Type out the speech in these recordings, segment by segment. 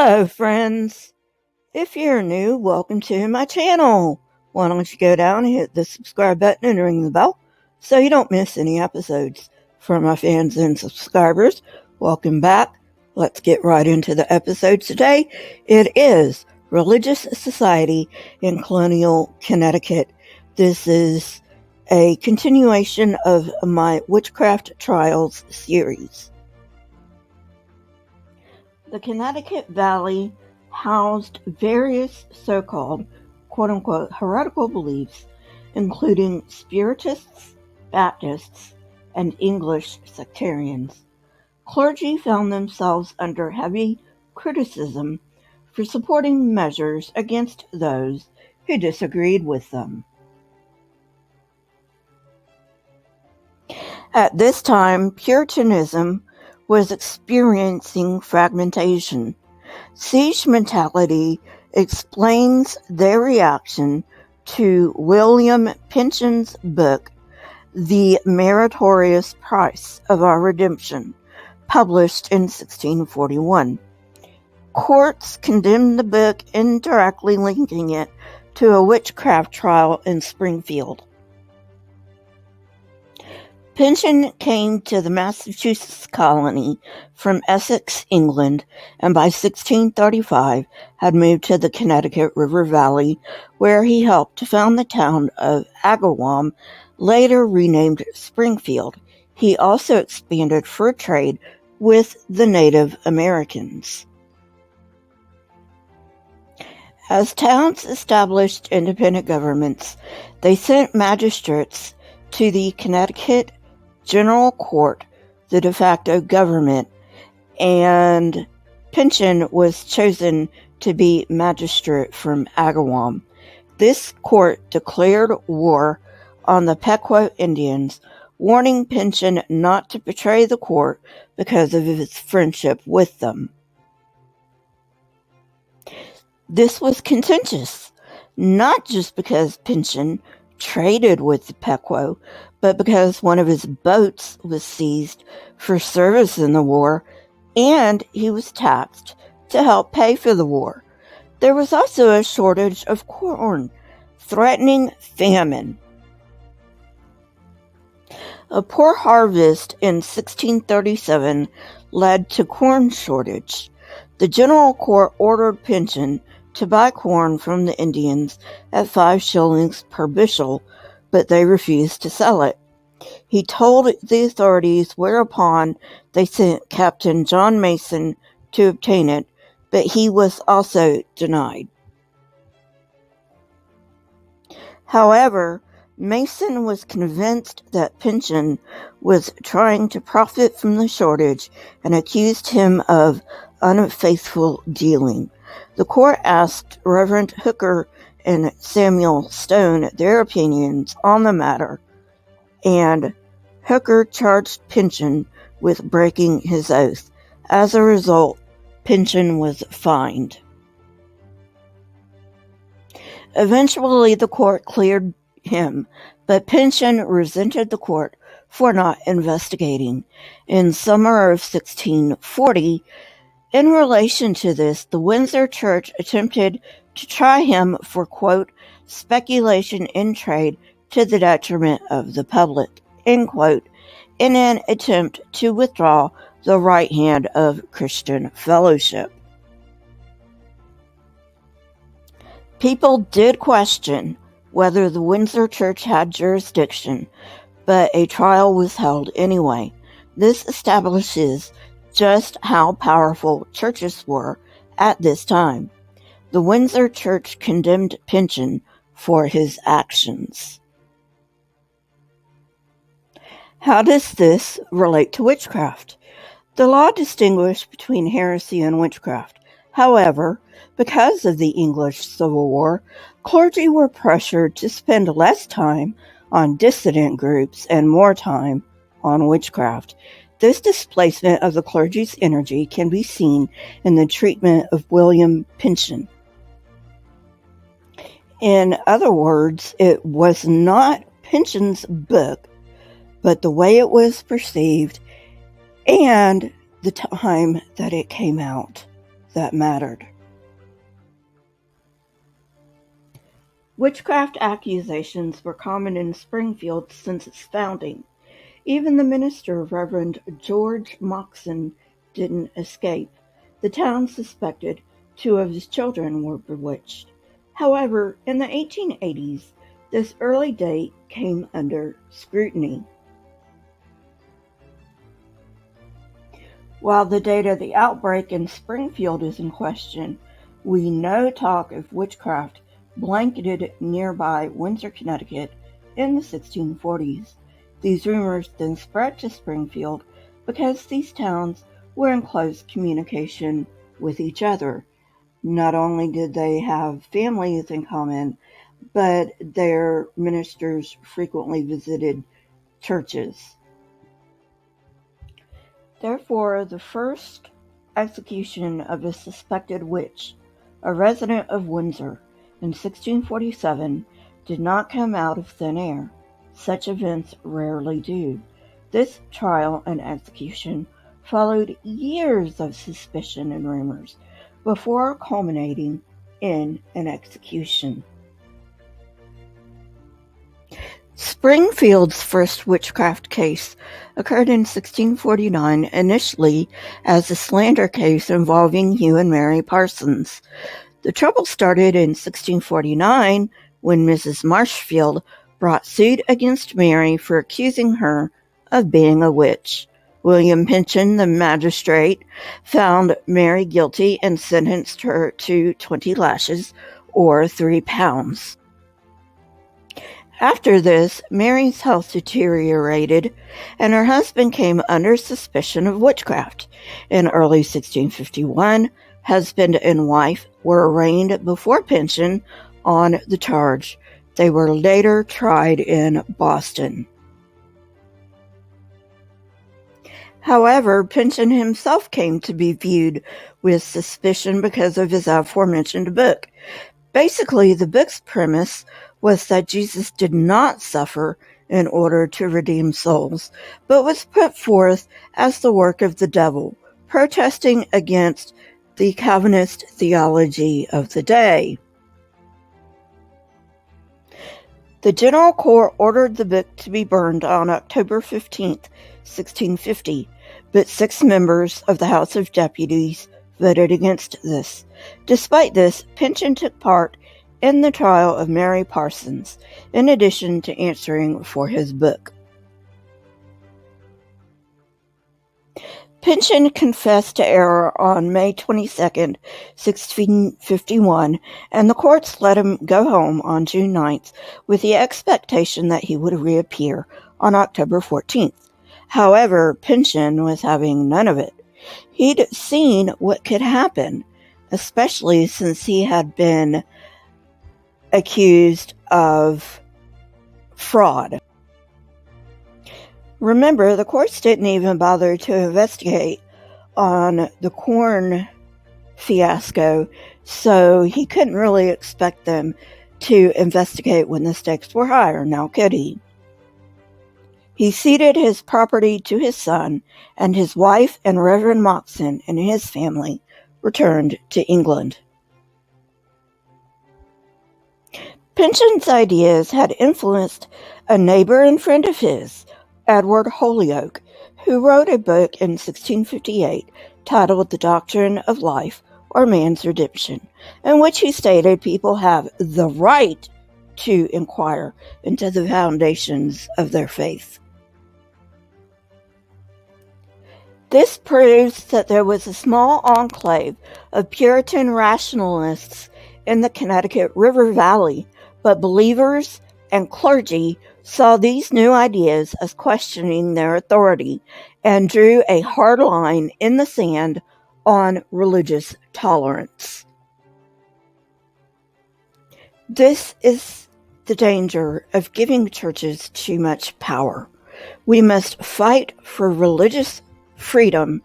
Hello, friends. If you're new, welcome to my channel. Why don't you go down and hit the subscribe button and ring the bell so you don't miss any episodes. For my fans and subscribers, welcome back. Let's get right into the episode today. It is Religious Society in Colonial Connecticut. This is a continuation of my Witchcraft Trials series. The Connecticut Valley housed various so-called, quote-unquote, heretical beliefs, including Spiritists, Baptists, and English sectarians. Clergy found themselves under heavy criticism for supporting measures against those who disagreed with them. At this time, Puritanism was experiencing fragmentation. Siege mentality explains their reaction to William Pynchon's book, The Meritorious Price of Our Redemption, published in 1641. Courts condemned the book, indirectly linking it to a witchcraft trial in Springfield. Pynchon came to the Massachusetts colony from Essex, England, and by 1635 had moved to the Connecticut River Valley, where he helped to found the town of Agawam, later renamed Springfield. He also expanded fur trade with the Native Americans. As towns established independent governments, they sent magistrates to the Connecticut General Court, the de facto government, and Pynchon was chosen to be magistrate from Agawam. This court declared war on the Pequot Indians, warning Pynchon not to betray the court because of his friendship with them. This was contentious, not just because Pynchon traded with the Pequot, but because one of his boats was seized for service in the war, and he was taxed to help pay for the war. There was also a shortage of corn, threatening famine. A poor harvest in 1637 led to corn shortage. The General Court ordered Pynchon to buy corn from the Indians at 5 shillings per bushel, but they refused to sell it. He told the authorities, whereupon they sent Captain John Mason to obtain it, but he was also denied. However, Mason was convinced that Pynchon was trying to profit from the shortage and accused him of unfaithful dealing. The court asked Reverend Hooker and Samuel Stone their opinions on the matter, and Hooker charged Pynchon with breaking his oath. As a result, Pynchon was fined. Eventually, the court cleared him, but Pynchon resented the court for not investigating. In summer of 1640, in relation to this, the Windsor Church attempted to try him for, quote, speculation in trade to the detriment of the public, end quote, in an attempt to withdraw the right hand of Christian fellowship. People did question whether the Windsor Church had jurisdiction, but a trial was held anyway. This establishes just how powerful churches were at this time. The Windsor Church condemned Pynchon for his actions. How does this relate to witchcraft? The law distinguished between heresy and witchcraft. However, because of the English Civil War, clergy were pressured to spend less time on dissident groups and more time on witchcraft. This displacement of the clergy's energy can be seen in the treatment of William Pynchon. In other words, it was not Pynchon's book, but the way it was perceived and the time that it came out. that mattered. Witchcraft accusations were common in Springfield since its founding. Even the minister, Reverend George Moxon, didn't escape. The town suspected 2 of his children were bewitched. However, in the 1880s, this early date came under scrutiny. While the date of the outbreak in Springfield is in question, we know talk of witchcraft blanketed nearby Windsor, Connecticut in the 1640s. These rumors then spread to Springfield because these towns were in close communication with each other. Not only did they have families in common, but their ministers frequently visited churches. Therefore, the first execution of a suspected witch, a resident of Windsor, in 1647, did not come out of thin air. Such events rarely do. This trial and execution followed years of suspicion and rumors before culminating in an execution. Springfield's first witchcraft case occurred in 1649, initially as a slander case involving Hugh and Mary Parsons. The trouble started in 1649 when Mrs. Marshfield brought suit against Mary for accusing her of being a witch. William Pynchon, the magistrate, found Mary guilty and sentenced her to 20 lashes, or £3. After this, Mary's health deteriorated, and her husband came under suspicion of witchcraft. In early 1651, husband and wife were arraigned before Pynchon on the charge. They were later tried in Boston. However, Pynchon himself came to be viewed with suspicion because of his aforementioned book. Basically, the book's premise was that Jesus did not suffer in order to redeem souls, but was put forth as the work of the devil, protesting against the Calvinist theology of the day. The General Court ordered the book to be burned on October 15, 1650, but 6 members of the House of Deputies voted against this. Despite this, Pynchon took part in the trial of Mary Parsons, in addition to answering for his book. Pynchon confessed to error on May 22, 1651, and the courts let him go home on June 9th with the expectation that he would reappear on October 14th. However, Pynchon was having none of it. He'd seen what could happen, especially since he had been accused of fraud. Remember, the courts didn't even bother to investigate on the corn fiasco, so he couldn't really expect them to investigate when the stakes were higher, now could he? He ceded his property to his son, and his wife and Reverend Moxon and his family returned to England. Pynchon's ideas had influenced a neighbor and friend of his, Edward Holyoake, who wrote a book in 1658 titled The Doctrine of Life, or Man's Redemption, in which he stated people have the right to inquire into the foundations of their faith. This proves that there was a small enclave of Puritan rationalists in the Connecticut River Valley, but believers and clergy saw these new ideas as questioning their authority and drew a hard line in the sand on religious tolerance. This is the danger of giving churches too much power. We must fight for religious freedom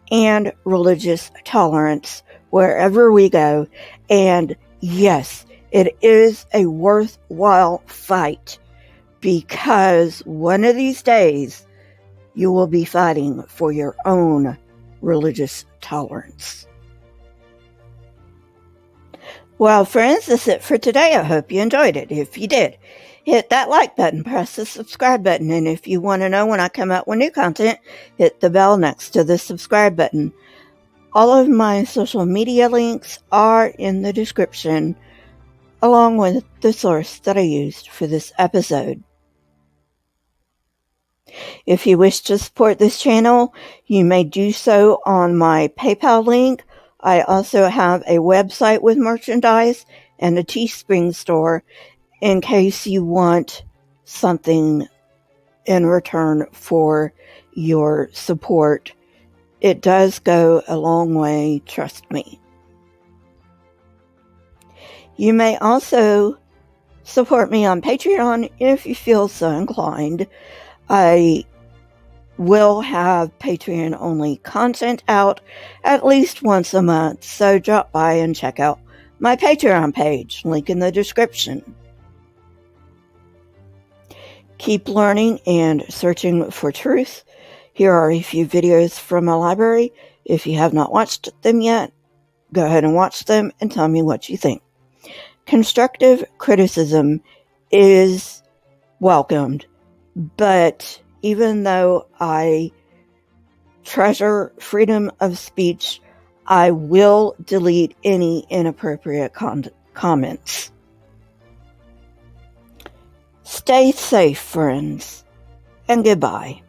and religious tolerance wherever we go, and yes, it is a worthwhile fight, because one of these days you will be fighting for your own religious tolerance. Well, friends, that's it for today. I hope you enjoyed it. If you did, hit that like button, press the subscribe button, and if you want to know when I come out with new content, hit the bell next to the subscribe button. All of my social media links are in the description, along with the source that I used for this episode. If you wish to support this channel, you may do so on my PayPal link. I also have a website with merchandise and a Teespring store in case you want something in return for your support. It does go a long way, trust me. You may also support me on Patreon if you feel so inclined. I will have Patreon-only content out at least once a month, so drop by and check out my Patreon page, link in the description. Keep learning and searching for truth. Here are a few videos from my library. If you have not watched them yet, go ahead and watch them and tell me what you think. Constructive criticism is welcomed, but even though I treasure freedom of speech, I will delete any inappropriate comments. Stay safe, friends, and goodbye.